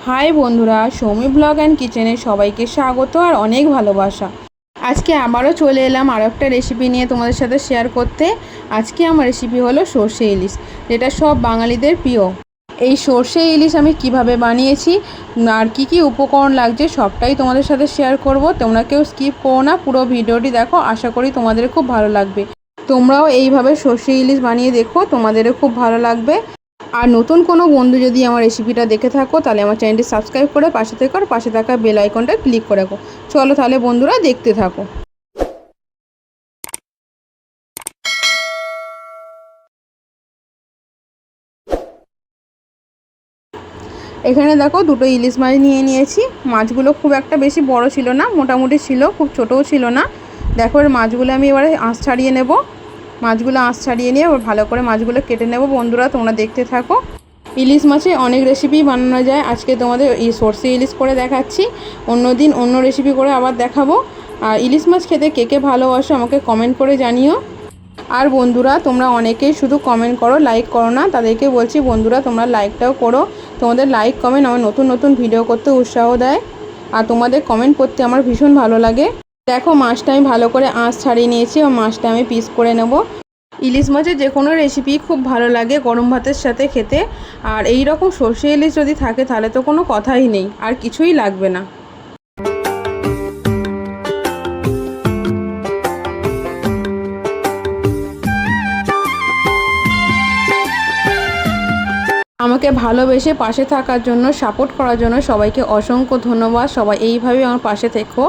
High বন্ধুরা, Soumi blog and কিচেনে সবাইকে স্বাগত আর অনেক ভালোবাসা। আজকে আবারও চলে এলাম আরও একটা রেসিপি নিয়ে তোমাদের সাথে শেয়ার করতে। আজকে আমার রেসিপি হলো সর্ষে ইলিশ, যেটা সব বাঙালিদের প্রিয়। এই সর্ষে ইলিশ আমি কিভাবে বানিয়েছি আর কি উপকরণ লাগছে সবটাই তোমাদের সাথে শেয়ার করব। তোমরা কেউ স্কিপ করো না, পুরো ভিডিওটি দেখো। আশা করি তোমাদের খুব ভালো লাগবে। তোমরাও এইভাবে সর্ষে ইলিশ বানিয়ে দেখো, তোমাদেরও খুব ভালো লাগবে। আর নতুন কোনো বন্ধু যদি আমার রেসিপিটা দেখে থাকো তাহলে আমার চ্যানেলটি সাবস্ক্রাইব করে পাশে থেকো আর পাশে থাকা বেল আইকনটা ক্লিক করে রাখো। চলো তাহলে বন্ধুরা দেখতে থাকো। এখানে দেখো দুটো ইলিশ মাছ নিয়ে নিয়েছি। মাছগুলো খুব একটা বেশি বড় ছিল না, মোটামুটি ছিল, খুব ছোটও ছিল না। দেখো এর মাছগুলো আমি এবারে আঁশ ছাড়িয়ে নেব। মাছগুলো আঁশ ছাড়িয়ে নিয়ে ভালো করে মাছগুলো কেটে নেব। বন্ধুরা তোমরা দেখতে থাকো। ইলিশ মাছে অনেক রেসিপি বানানো যায়, আজকে তোমাদের এই সর্ষে ইলিশ করে দেখাচ্ছি। অন্য দিন অন্য রেসিপি করে আবার দেখাবো। আর ইলিশ মাছ খেতে কে কে ভালোবাসো আমাকে কমেন্ট করে জানিও। আর বন্ধুরা তোমরা অনেকেই শুধু কমেন্ট করো, লাইক করো না। তাদেরকে বলছি বন্ধুরা তোমরা লাইকটাও করো। তোমাদের লাইক কমেন্ট আমার নতুন নতুন ভিডিও করতে উৎসাহ দেয়। আর তোমাদের কমেন্ট করতে আমার ভীষণ ভালো লাগে। দেখো মাছটা আমি ভালো করে আঁশ ছাড়িয়ে নিয়েছি আর মাছটা আমি পিস করে নেব। ইলিশ মাছের যে কোনো রেসিপি খুব ভালো লাগে গরম ভাতের সাথে খেতে। আর এই রকম সর্ষে ইলিশ যদি থাকে তাহলে তো কোনো কথাই নেই, আর কিছুই লাগবে না। আমাকে ভালোবেসে পাশে থাকার জন্য, সাপোর্ট করার জন্য সবাইকে অসংখ্য ধন্যবাদ। সবাই এইভাবে আমার পাশে থেকো।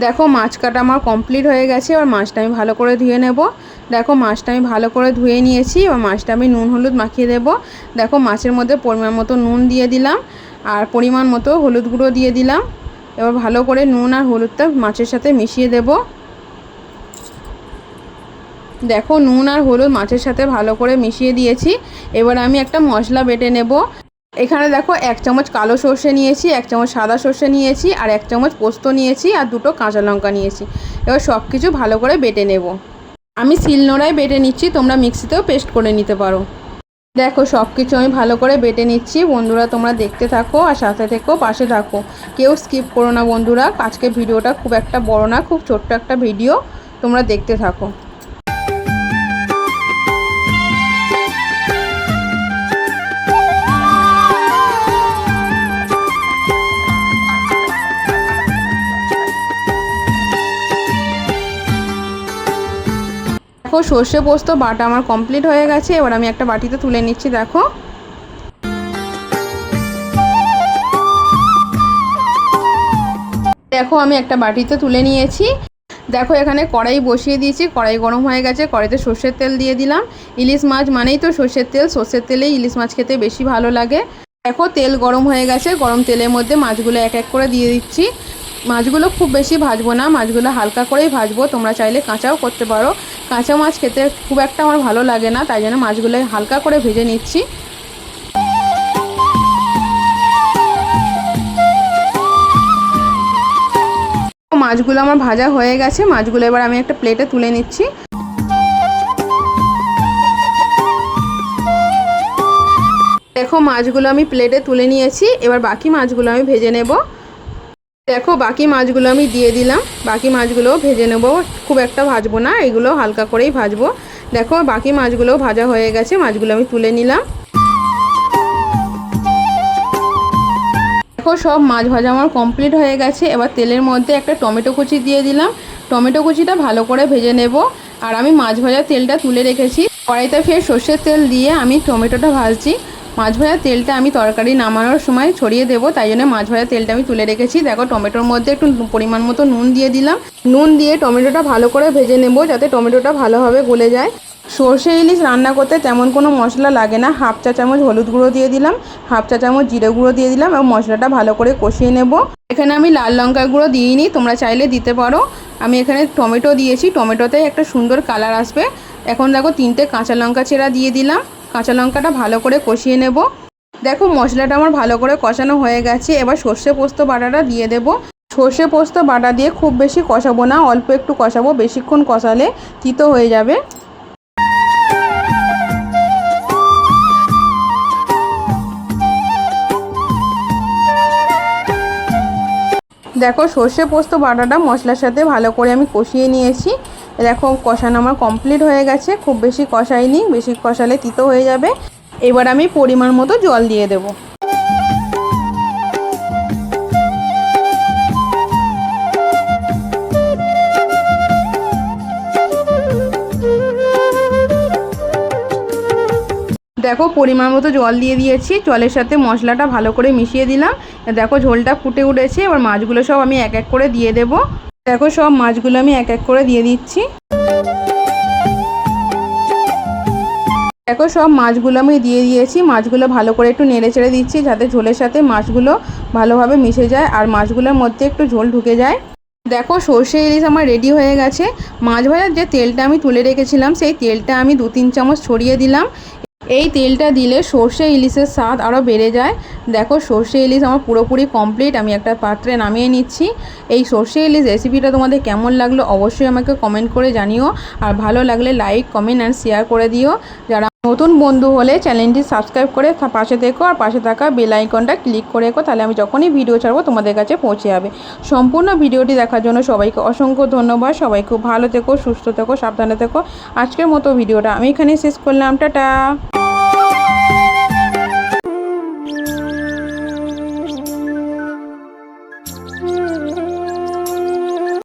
দেখো মাছ কাটা আমার কমপ্লিট হয়ে গেছে। এবার মাছটা আমি ভালো করে ধুয়ে নেব। দেখো মাছটা আমি ভালো করে ধুয়ে নিয়েছি। এবার মাছটা আমি নুন হলুদ মাখিয়ে দেব। দেখো মাছের মধ্যে পরিমাণ মতো নুন দিয়ে দিলাম আর পরিমাণ মতো হলুদ গুঁড়ো দিয়ে দিলাম। এবার ভালো করে নুন আর হলুদটা মাছের সাথে মিশিয়ে দেব। দেখো নুন আর হলুদ মাছের সাথে ভালো করে মিশিয়ে দিয়েছি। এবার আমি একটা মশলা বেটে নেব। এখানে দেখো 1 চামচ কালো সর্ষে নিয়েছি, 1 চামচ সাদা সর্ষে নিয়েছি আর 1 চামচ পোস্ত নিয়েছি আর 2টো কাঁচা লঙ্কা নিয়েছি। এবার সব কিছু ভালো করে বেটে নেব। আমি শিলনোড়ায় বেটে নিচ্ছি, তোমরা মিক্সিতেও পেস্ট করে নিতে পারো। দেখো সব কিছু আমি ভালো করে বেটে নিচ্ছি। বন্ধুরা তোমরা দেখতে থাকো আর সাথে থেকো, পাশে থাকো, কেউ স্কিপ করো না। বন্ধুরা আজকে ভিডিওটা খুব একটা বড় না, খুব ছোট্ট একটা ভিডিও, তোমরা দেখতে থাকো। দেখো সর্ষে পোস্ত বাটা আমার কমপ্লিট হয়ে গেছে। এবার আমি একটা বাটিতে তুলে নিচ্ছি। দেখো দেখো আমি একটা বাটিতে তুলে নিয়েছি। দেখো এখানে কড়াই বসিয়ে দিয়েছি, কড়াই গরম হয়ে গেছে। কড়াইতে সর্ষের তেল দিয়ে দিলাম। ইলিশ মাছ মানেই তো সর্ষের তেল, সর্ষের তেলেই ইলিশ মাছ খেতে বেশি ভালো লাগে। দেখো তেল গরম হয়ে গেছে, গরম তেলের মধ্যে মাছগুলো এক এক করে দিয়ে দিচ্ছি। মাছগুলো খুব বেশি ভাজবো না, মাছগুলো হালকা করেই ভাজবো। তোমরা চাইলে কাঁচাও করতে পারো। কাঁচা মাছ খেতে খুব একটা আমার ভালো লাগে না, তাই জন্য মাছগুলো হালকা করে ভেজে নিচ্ছি। মাছগুলো আমার ভাজা হয়ে গেছে। মাছগুলো এবার আমি একটা প্লেটে তুলে নিচ্ছি। দেখো মাছগুলো আমি প্লেটে তুলে নিয়েছি। এবার বাকি মাছগুলো আমি ভেজে নেব। দেখো বাকি মাছগুলো আমি দিয়ে দিলাম। বাকি মাছগুলোও ভেজে নেব, খুব একটা ভাজবো না, এগুলো হালকা করেই ভাজবো। দেখো বাকি মাছগুলোও ভাজা হয়ে গেছে, মাছগুলো আমি তুলে নিলাম। দেখো সব মাছ ভাজা আমার কমপ্লিট হয়ে গেছে। এবার তেলের মধ্যে একটা টমেটো কুচি দিয়ে দিলাম। টমেটো কুচিটা ভালো করে ভেজে নেব। আর আমি মাছ ভাজা তেলটা তুলে রেখেছি, কড়াইতে ফের সর্ষের তেল দিয়ে আমি টমেটোটা ভাজছি। মাছ ভাজার তেলটা আমি তরকারি নামানোর সময় ছড়িয়ে দেবো, তাই জন্য মাছ ভাজার তেলটা আমি তুলে রেখেছি। দেখো টমেটোর মধ্যে একটু পরিমাণ মতো নুন দিয়ে দিলাম। নুন দিয়ে টমেটোটা ভালো করে ভেজে নেব যাতে টমেটোটা ভালোভাবে গলে যায়। সর্ষে ইলিশ রান্না করতে তেমন কোনো মশলা লাগে না। হাফ চা চামচ হলুদ গুঁড়ো দিয়ে দিলাম, হাফ চা চামচ জিরে গুঁড়ো দিয়ে দিলাম এবং মশলাটা ভালো করে কষিয়ে নেব। এখানে আমি লাল লঙ্কার গুঁড়ো দিইনি, তোমরা চাইলে দিতে পারো। আমি এখানে টমেটো দিয়েছি, টমেটোতে একটা সুন্দর কালার আসবে। এখন দেখো 3টে কাঁচা লঙ্কা চেরা দিয়ে দিলাম। কাঁচা লঙ্কাটা ভালো করে কষিয়ে নেব। দেখো মশলাটা আমার ভালো করে কষানো হয়ে গেছে। এবার সর্ষে পোস্ত বাটাটা দিয়ে দেব। সর্ষে পোস্ত বাটা দিয়ে খুব বেশি কষাবো না, অল্প একটু কষাবো, বেশিক্ষণ কষালে তিতো হয়ে যাবে। দেখো সর্ষে পোস্ত বাটাটা মশলার সাথে ভালো করে আমি কষিয়ে নিয়েছি। দেখো কষানো আমার কমপ্লিট হয়ে গেছে। খুব বেশি কষাইনি, বেশি কষালে তিতো হয়ে যাবে। এবার আমি পরিমাণ মতো জল দিয়ে দেব। দেখো পরিমাণ মতো জল দিয়ে দিয়েছি, জলের সাথে মশলাটা ভালো করে মিশিয়ে দিলাম। দেখো ঝোলটা ফুটে উঠেছে। এবার মাছগুলো সব আমি এক এক করে দিয়ে দেব। দেখো সব মাছগুলো আমি এক এক করে দিয়ে দিচ্ছি। দেখো সব মাছগুলো আমি দিয়ে দিয়েছি। মাছগুলো ভালো করে একটু নেড়ে চেড়ে দিচ্ছি যাতে ঝোলের সাথে মাছগুলো ভালোভাবে মিশে যায় আর মাছগুলোর মধ্যে একটু ঝোল ঢুকে যায়। দেখো সর্ষে ইলিশ আমার রেডি হয়ে গেছে। মাছ ভাজার যে তেলটা আমি তুলে রেখেছিলাম সেই তেলটা আমি 2-3 চামচ ছড়িয়ে দিলাম। এই তেলটা দিলে সর্ষে ইলিশের স্বাদ আরও বেড়ে যায়। দেখো সর্ষে ইলিশ আমার পুরোপুরি কমপ্লিট। আমি একটা পাত্রে নামিয়ে নিচ্ছি। এই সর্ষে ইলিশ রেসিপিটা তোমাদের কেমন লাগলো অবশ্যই আমাকে কমেন্ট করে জানিও। আর ভালো লাগলে লাইক, কমেন্ট অ্যান্ড শেয়ার করে দিও। যারা নতুন বন্ধু হলে চ্যানেলটি সাবস্ক্রাইব করে পাশে থেকো আর পাশে থাকা বেল আইকনটা ক্লিক করে রেখো, তাহলে আমি যখনই ভিডিও ছাড়বো তোমাদের কাছে পৌঁছে যাবে। সম্পূর্ণ ভিডিওটি দেখার জন্য সবাইকে অসংখ্য ধন্যবাদ। সবাই খুব ভালো থেকো, সুস্থ থেকো, সাবধানে থেকো। আজকের মতো ভিডিওটা আমি এখানেই শেষ করলাম। টাটা।